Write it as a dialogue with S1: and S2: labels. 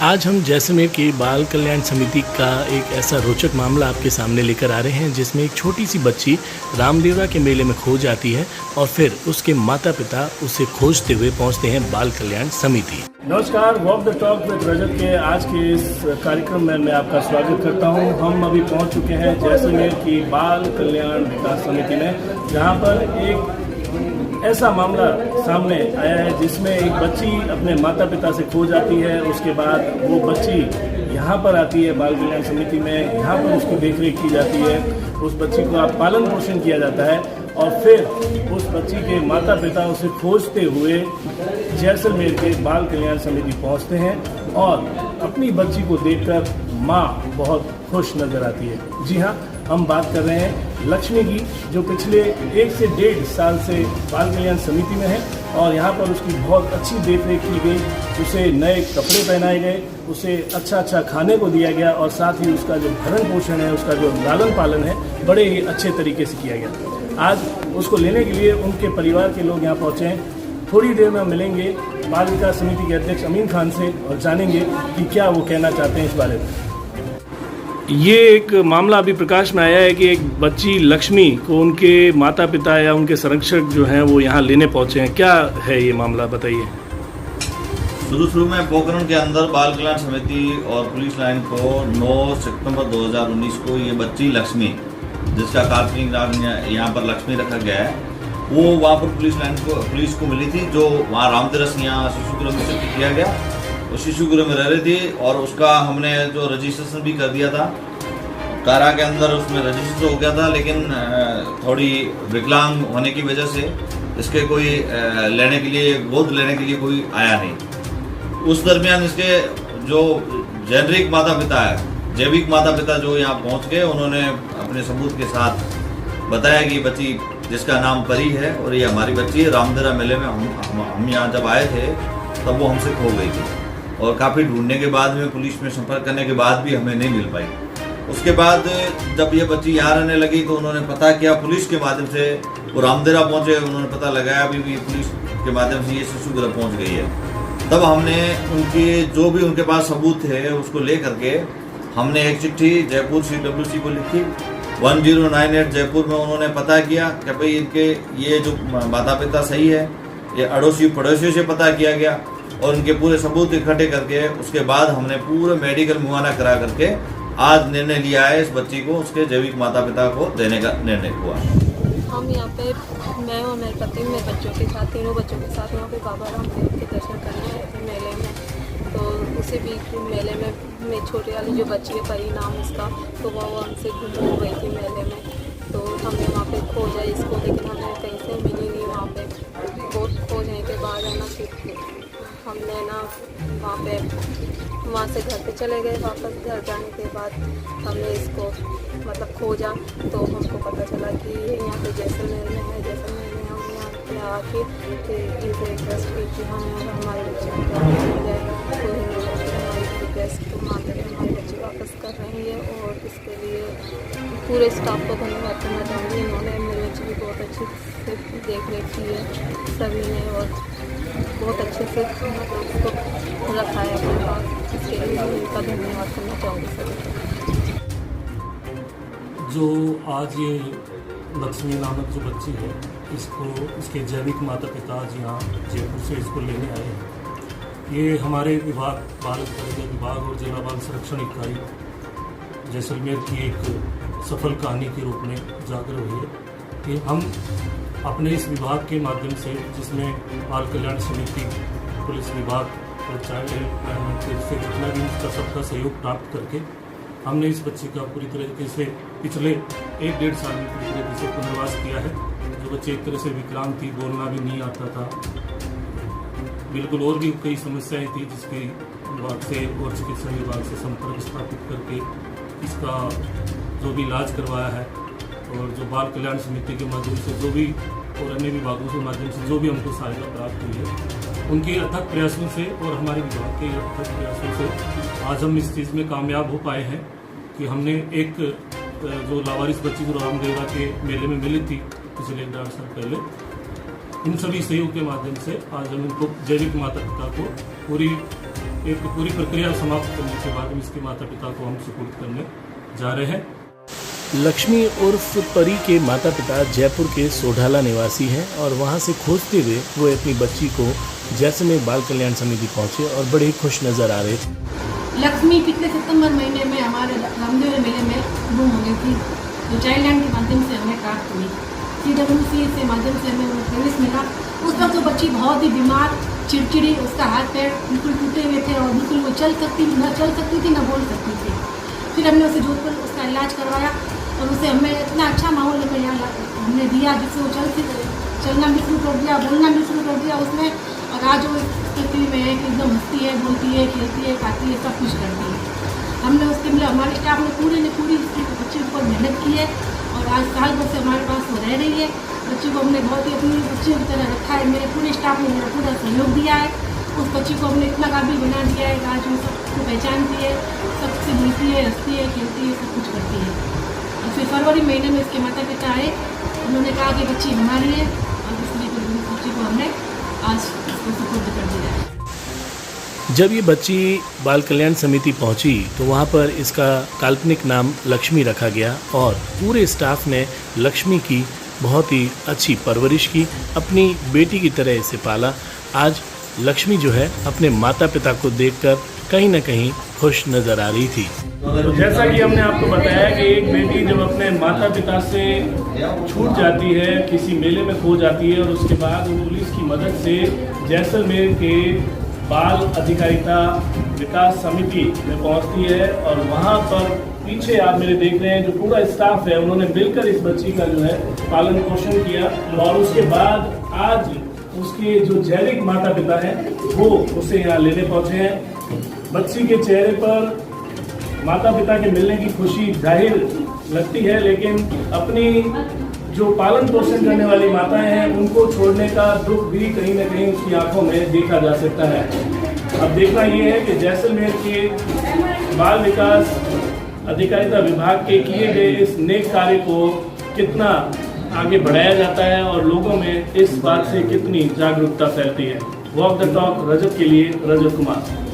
S1: आज हम जैसलमेर की बाल कल्याण समिति का एक ऐसा रोचक मामला आपके सामने लेकर आ रहे हैं जिसमें एक छोटी सी बच्ची रामदेवरा के मेले में खो जाती है और फिर उसके माता पिता उसे खोजते हुए पहुंचते हैं बाल कल्याण समिति। नमस्कार, वॉक द टॉक विद रजत के आज के इस कार्यक्रम में मैं आपका स्वागत करता हूं। हम अभी पहुंच चुके हैं जैसलमेर की बाल कल्याण विकास समिति में, जहां पर एक ऐसा मामला सामने आया है जिसमें एक बच्ची अपने माता पिता से खो जाती है। उसके बाद वो बच्ची यहाँ पर आती है बाल कल्याण समिति में, यहाँ पर उसकी देखरेख की जाती है, उस बच्ची का पालन पोषण किया जाता है और फिर उस बच्ची के माता पिता उसे खोजते हुए जैसलमेर के बाल कल्याण समिति पहुँचते हैं और अपनी बच्ची को देखकर माँ बहुत खुश नज़र आती है। जी हाँ, हम बात कर रहे हैं लक्ष्मी की, जो पिछले 1 से 1.5 साल से बाल कल्याण समिति में है और यहाँ पर उसकी बहुत अच्छी देखरेख की गई। उसे नए कपड़े पहनाए गए, उसे अच्छा खाने को दिया गया और साथ ही उसका जो भरण पोषण है, उसका जो लालन पालन है, बड़े ही अच्छे तरीके से किया गया। आज उसको लेने के लिए उनके परिवार के लोग यहाँ पहुँचे हैं। थोड़ी देर में हम मिलेंगे बाल विकास समिति के अध्यक्ष अमीन खान से और जानेंगे कि क्या वो कहना चाहते हैं इस बारे में। ये एक मामला अभी प्रकाश में आया है कि एक बच्ची लक्ष्मी को उनके माता पिता या उनके संरक्षक जो हैं वो यहाँ लेने पहुँचे हैं। क्या है ये मामला, बताइए।
S2: शुरू में पोखरण के अंदर बाल कल्याण समिति और पुलिस लाइन को 9 सितंबर 2019 को ये बच्ची लक्ष्मी, जिसका काल्पनिक नाम यहाँ पर लक्ष्मी रखा गया है, वो वहाँ पर पुलिस को मिली थी, जो वहाँ रामदेवरा यहाँ शिशु गृह में शिफ्ट किया गया। वो शिशु गृह में रह रही थी और उसका हमने जो रजिस्ट्रेशन भी कर दिया था कारा के अंदर, उसमें रजिस्टर हो गया था, लेकिन थोड़ी विकलांग होने की वजह से इसके कोई गोद लेने के लिए कोई आया नहीं। उस दरमियान इसके जो जेनरिक माता पिता है, जैविक माता पिता जो यहाँ पहुँच गए, उन्होंने अपने सबूत के साथ बताया कि बच्ची जिसका नाम परी है और ये हमारी बच्ची है। रामदेवरा मेले में हम यहाँ जब आए थे तब वो हमसे खो गई थी और काफ़ी ढूंढने के बाद में, पुलिस में संपर्क करने के बाद भी हमें नहीं मिल पाई। उसके बाद जब ये बच्ची यहाँ रहने लगी तो उन्होंने पता किया पुलिस के माध्यम से, वो रामदेवरा पहुँचे, उन्होंने पता लगाया अभी भी पुलिस के माध्यम से ये शिशु गृह पहुँच गई है। तब हमने उनके जो भी उनके पास सबूत थे उसको ले करके हमने एक चिट्ठी जयपुर CWC को लिखी 1098 जयपुर में। उन्होंने पता किया कि भाई इनके ये जो माता पिता सही है, ये अड़ोसी पड़ोसियों से पता किया गया और उनके पूरे सबूत इकट्ठे करके उसके बाद हमने पूरे मेडिकल मुआयना करा करके आज निर्णय लिया है इस बच्ची को उसके जैविक माता पिता को देने का निर्णय हुआ।
S3: हम यहाँ पे, मैं और मेरे पति, मेरे बच्चों के साथ, तीनों बच्चों के साथ यहाँ पे बाबा रामदेव के दर्शन करने आए थे मेले में। तो उसी बीच मेले में मेरी छोटी वाली जो बच्ची है, परी नाम उसका, तो वो हमसे गुम हो गई थी मेले में। तो हमने वहाँ पे खोजा इसको, लेकिन हमें कहीं से मिली नहीं। वहाँ पे बहुत खोजने के बाद है ना, फिर हमने ना वहाँ से घर पे चले गए। वापस घर जाने के बाद हमने इसको मतलब खोजा तो हमको पता चला कि ये यहाँ पे जैसलमेर में है। जैसलमेर में हम यहाँ पे आके फिर इनसे रिक्वेस्ट की कि हाँ हमारे बच्चे को मिल जाए, तो हमारी रिक्वेस्ट को मानते हुए हमारी बच्ची वापस कर रही है और इसके लिए पूरे स्टाफ को धन्यवाद करना चाहूँगी। इन्होंने मेरी बच्ची की बहुत अच्छी से देखरेख की है सभी ने और बहुत अच्छे से उसको रखा है अपने पास। इसके लिए उनका धन्यवाद करना चाहूँगी सभी।
S4: जो आज ये लक्ष्मी नामक जो बच्ची है, इसको इसके जैविक माता पिता आज यहाँ जयपुर से इसको लेने आए हैं। ये हमारे विभाग, बाल कल्याण विभाग और जिला बाल संरक्षण इकाई जैसलमेर की एक सफल कहानी के रूप में उजागर हुई है कि हम अपने इस विभाग के माध्यम से, जिसमें बाल कल्याण समिति, पुलिस विभाग और चाइल्ड हेल्पलाइन से जितना भी उसका सबका सहयोग प्राप्त करके हमने इस बच्ची का पूरी तरीके से पिछले 1-1.5 साल में पूरी तरीके से पुनर्वास किया है। जो बच्ची एक तरह से विकलांग थी, बोलना भी नहीं आता था, बिल्कुल और भी कई समस्याएं थी, जिसके विभाग से और चिकित्सा विभाग से संपर्क स्थापित करके इसका जो भी इलाज करवाया है और जो बाल कल्याण समिति के माध्यम से जो भी और अन्य विभागों के माध्यम से जो भी हमको सहायता प्राप्त हुई है, उनके अथक प्रयासों से और हमारे विभाग के अथक प्रयासों से आज हम इस चीज़ में कामयाब हो पाए हैं कि हमने एक जो लावारिस बच्ची जो रामदेवरा के मेले में मिली थी पिछले 1.5 साल पहले, इन सभी सहयोग के माध्यम से आज हम उनको जैविक माता पिता को पूरी एक पूरी प्रक्रिया समाप्त करने के बाद इसके माता पिता को हम सुपुर्द करने जा रहे हैं।
S1: लक्ष्मी उर्फ परी के माता पिता जयपुर के सोढाला निवासी हैं और वहां से खोजते हुए वो अपनी बच्ची को जैसलमेर बाल कल्याण समिति पहुंचे और बड़े खुश नजर आ रहे थे।
S5: लक्ष्मी पिछले सितंबर महीने में हमारे रामदेव मेले में गुम हो गई थी, तो चाइल्ड लाइन के माध्यम से हमें प्राप्त हुई। CWC के माध्यम से हमें प्रवेश मिला। उस वक्त तो बच्ची बहुत ही बीमार, चिड़चिड़ी, उसका हाथ पैर बिल्कुल टूटे हुए थे और बिल्कुल वो न चल सकती थी न बोल सकती थी। फिर हमने उसे जोधपुर उसका इलाज करवाया और उसे हमें इतना अच्छा माहौल में यहाँ हमने दिया जिससे वो चलना भी शुरू कर दिया, बोलना भी शुरू कर दिया उसने। और आज वो स्थिति में है कि एकदम हंसती है, बोलती है, खेलती है, खाती है, सब कुछ करती है। हमने उसके लिए हमारे स्टाफ ने पूरी इसकी बच्ची के ऊपर मेहनत की है और आज साल भर से हमारे पास वो रह रही है। बच्ची को हमने बहुत ही अपनी बच्ची की तरह रखा है। मेरे पूरे स्टाफ ने मेरा पूरा सहयोग दिया है। उस बच्ची को हमने इतना काबिल बना दिया है कि आज वो सबको पहचानती है, सबसे मिलती है, हंसती है, खेलती है, सब कुछ करती है। और फिर फरवरी महीने में इसके माता पिता आए, उन्होंने कहा कि बच्ची हमारी है और इसलिए फिर बच्ची को हमने आज इसको सुपुर्द कर दिया है।
S1: जब ये बच्ची बाल कल्याण समिति पहुंची तो वहां पर इसका काल्पनिक नाम लक्ष्मी रखा गया और पूरे स्टाफ ने लक्ष्मी की बहुत ही अच्छी परवरिश की, अपनी बेटी की तरह इसे पाला। आज लक्ष्मी जो है अपने माता पिता को देखकर कहीं ना कहीं खुश नजर आ रही थी।
S4: तो जैसा कि हमने आपको बताया कि एक बेटी जब अपने माता पिता से छूट जाती है, किसी मेले में खो जाती है और उसके बाद वो पुलिस की मदद से जैसलमेर के बाल अधिकारिता विकास समिति में पहुंचती है और वहां पर पीछे आप मेरे देख रहे हैं जो पूरा स्टाफ है, उन्होंने मिलकर इस बच्ची का जो है पालन पोषण किया और उसके बाद आज उसके जो जैविक माता पिता हैं वो उसे यहाँ लेने पहुंचे हैं। बच्ची के चेहरे पर माता पिता के मिलने की खुशी जाहिर लगती है, लेकिन अपनी जो पालन पोषण करने वाली माताएं हैं उनको छोड़ने का दुख भी कहीं ना कहीं उसकी आंखों में देखा जा सकता है। अब देखना ये है कि जैसलमेर के बाल विकास अधिकारिता विभाग के किए गए इस नेक कार्य को कितना आगे बढ़ाया जाता है और लोगों में इस बात से कितनी जागरूकता फैलती है। वॉक द टॉक रजत के लिए रजत कुमार।